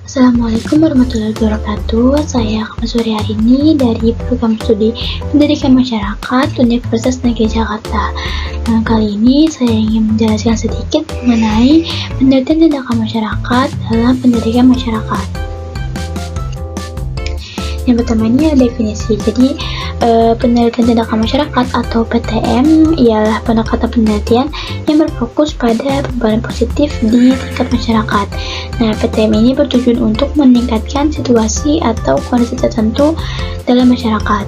Assalamualaikum warahmatullahi wabarakatuh. Saya Kamasuri hari ini dari program studi Pendidikan Masyarakat Universitas Negeri Jakarta. Kali ini saya ingin menjelaskan sedikit mengenai penelitian tindakan masyarakat dalam pendidikan masyarakat. Yang pertama ini ada definisi. Jadi penelitian tindakan masyarakat atau PTM ialah pendekatan penelitian yang berfokus pada perubahan positif di tingkat masyarakat. Nah, PTM ini bertujuan untuk meningkatkan situasi atau kondisi tertentu dalam masyarakat.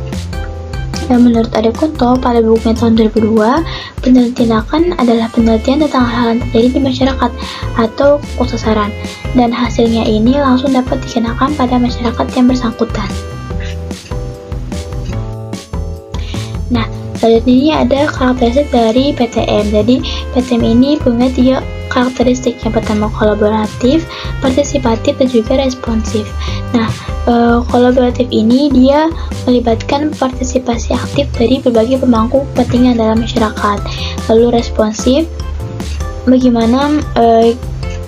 Menurut Ade Kunto pada bukunya tahun 2002, penelitian tindakan adalah penelitian tentang hal-hal yang terjadi di masyarakat atau fokus sasaran, dan hasilnya ini langsung dapat dikenakan pada masyarakat yang bersangkutan. Nah, selanjutnya ini ada karakteristik dari PTM. Jadi, PTM ini punya 3 karakteristik. Yang pertama kolaboratif, partisipatif, dan juga responsif. Nah, kolaboratif ini dia melibatkan partisipasi aktif dari berbagai pemangku kepentingan dalam masyarakat. Lalu responsif, bagaimana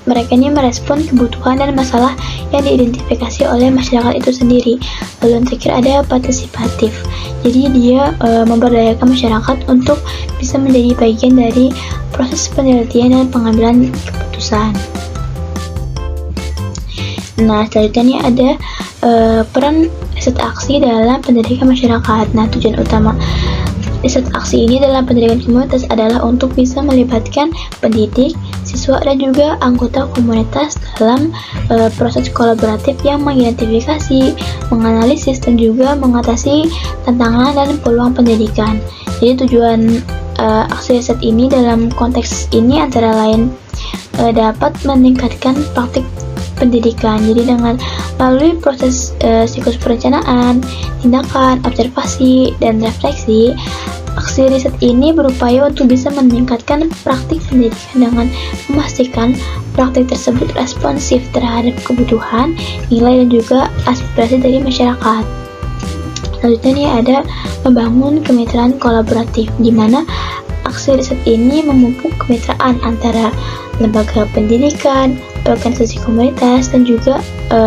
mereka ini merespon kebutuhan dan masalah yang diidentifikasi oleh masyarakat itu sendiri. Lalu yang terakhir ada partisipatif. Jadi dia memberdayakan masyarakat untuk bisa menjadi bagian dari proses penelitian dan pengambilan keputusan. Nah, selanjutnya ada peran riset aksi dalam pendidikan masyarakat. Nah, tujuan utama riset aksi ini dalam pendidikan komunitas adalah untuk bisa melibatkan pendidik, siswa, dan juga anggota komunitas dalam proses kolaboratif yang mengidentifikasi, menganalisis, dan juga mengatasi tantangan dan peluang pendidikan. Jadi tujuan aksi riset ini dalam konteks ini antara lain dapat meningkatkan praktik pendidikan. Jadi dengan melalui proses siklus perencanaan, tindakan, observasi, dan refleksi, aksi riset ini berupaya untuk bisa meningkatkan praktik pendidikan dengan memastikan praktik tersebut responsif terhadap kebutuhan, nilai, dan juga aspirasi dari masyarakat. Selanjutnya ini ada membangun kemitraan kolaboratif, di mana aksi riset ini memupuk kemitraan antara lembaga pendidikan, organisasi komunitas, dan juga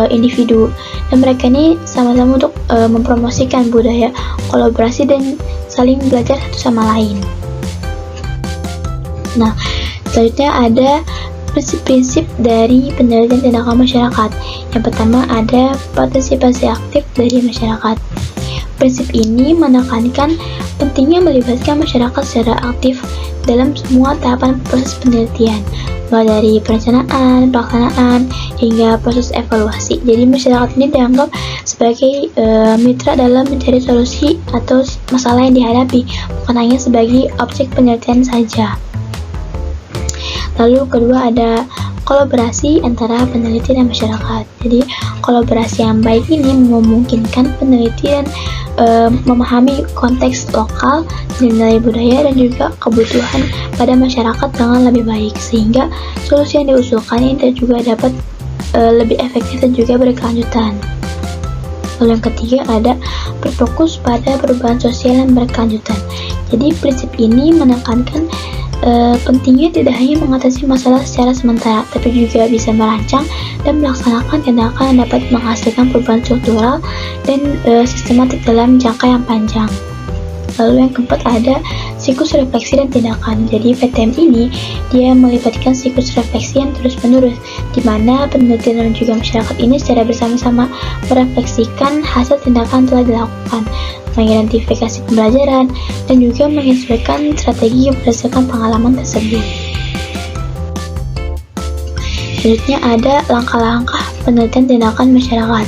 individu. Dan mereka ini sama-sama untuk mempromosikan budaya kolaborasi dan saling belajar satu sama lain. Nah, selanjutnya ada prinsip-prinsip dari penelitian tindakan masyarakat. Yang pertama ada partisipasi aktif dari masyarakat. Prinsip ini menekankan pentingnya melibatkan masyarakat secara aktif dalam semua tahapan proses penelitian, mulai dari perencanaan, pelaksanaan, hingga proses evaluasi. Jadi masyarakat ini dianggap sebagai mitra dalam mencari solusi atau masalah yang dihadapi, bukan hanya sebagai objek penelitian saja. Lalu kedua ada kolaborasi antara peneliti dan masyarakat. Jadi kolaborasi yang baik ini memungkinkan peneliti dan memahami konteks lokal, nilai budaya, dan juga kebutuhan pada masyarakat dengan lebih baik, sehingga solusi yang diusulkan ini juga dapat lebih efektif dan juga berkelanjutan. Lalu yang ketiga ada berfokus pada perubahan sosial yang berkelanjutan. Jadi prinsip ini menekankan pentingnya tidak hanya mengatasi masalah secara sementara, tapi juga bisa merancang dan melaksanakan tindakan yang dapat menghasilkan perubahan struktural dan sistematik dalam jangka yang panjang. Lalu yang keempat ada siklus refleksi dan tindakan. Jadi PTM ini dia melibatkan siklus refleksi yang terus-menerus, di mana peneliti dan juga masyarakat ini secara bersama-sama merefleksikan hasil tindakan telah dilakukan, mengidentifikasi pembelajaran, dan juga menyesuaikan strategi berdasarkan pengalaman tersebut. Selanjutnya ada langkah-langkah penelitian tindakan masyarakat.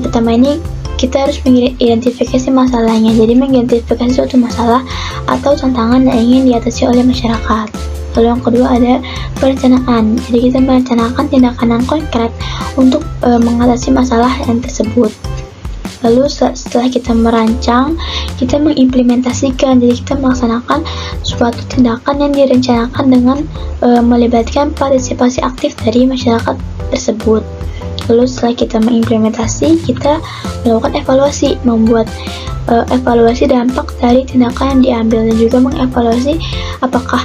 Pertama ini kita harus mengidentifikasi masalahnya. Jadi mengidentifikasi suatu masalah atau tantangan yang ingin diatasi oleh masyarakat. Lalu yang kedua ada perencanaan. Jadi kita merencanakan tindakan yang konkret untuk mengatasi masalah yang tersebut. Lalu setelah kita merancang, kita mengimplementasikan. Jadi kita melaksanakan suatu tindakan yang direncanakan dengan melibatkan partisipasi aktif dari masyarakat tersebut. Lalu setelah kita mengimplementasi, kita melakukan evaluasi, membuat evaluasi dampak dari tindakan yang diambil, dan juga mengevaluasi apakah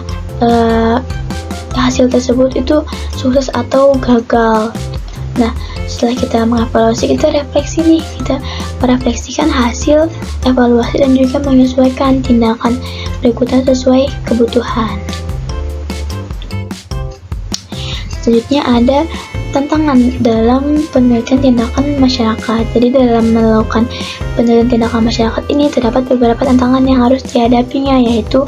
hasil tersebut itu sukses atau gagal. Nah, setelah kita mengevaluasi, kita refleksi nih, kita merefleksikan hasil evaluasi dan juga menyesuaikan tindakan berikutnya sesuai kebutuhan. Selanjutnya ada tantangan dalam penelitian tindakan masyarakat. Jadi dalam melakukan penelitian tindakan masyarakat ini terdapat beberapa tantangan yang harus dihadapinya, yaitu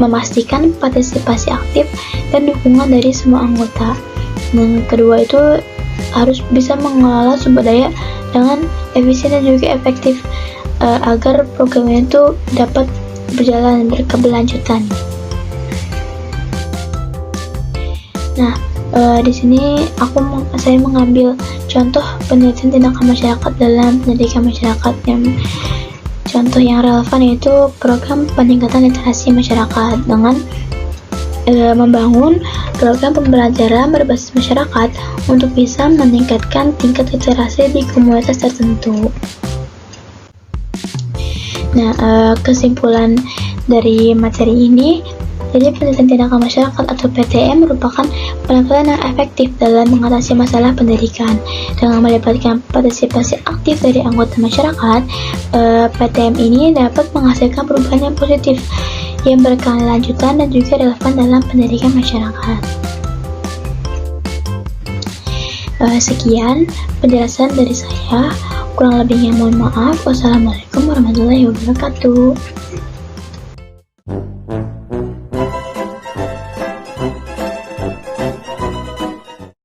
memastikan partisipasi aktif dan dukungan dari semua anggota. Yang kedua itu harus bisa mengelola sumber daya dengan efisien dan juga efektif agar programnya itu dapat berjalan berkeberlanjutan. Nah, di sini saya mengambil contoh penelitian tindakan masyarakat dalam pendidikan masyarakat. Yang contoh yang relevan yaitu program peningkatan literasi masyarakat dengan membangun program pembelajaran berbasis masyarakat untuk bisa meningkatkan tingkat literasi di komunitas tertentu. Nah, kesimpulan dari materi ini, jadi penelitian tindakan masyarakat atau PTM merupakan pendekatan yang efektif dalam mengatasi masalah pendidikan. Dengan melibatkan partisipasi aktif dari anggota masyarakat, PTM ini dapat menghasilkan perubahan yang positif, yang berkelanjutan dan juga relevan dalam pendidikan masyarakat. Sekian penjelasan dari saya. Kurang lebihnya mohon maaf. Wassalamualaikum warahmatullahi wabarakatuh.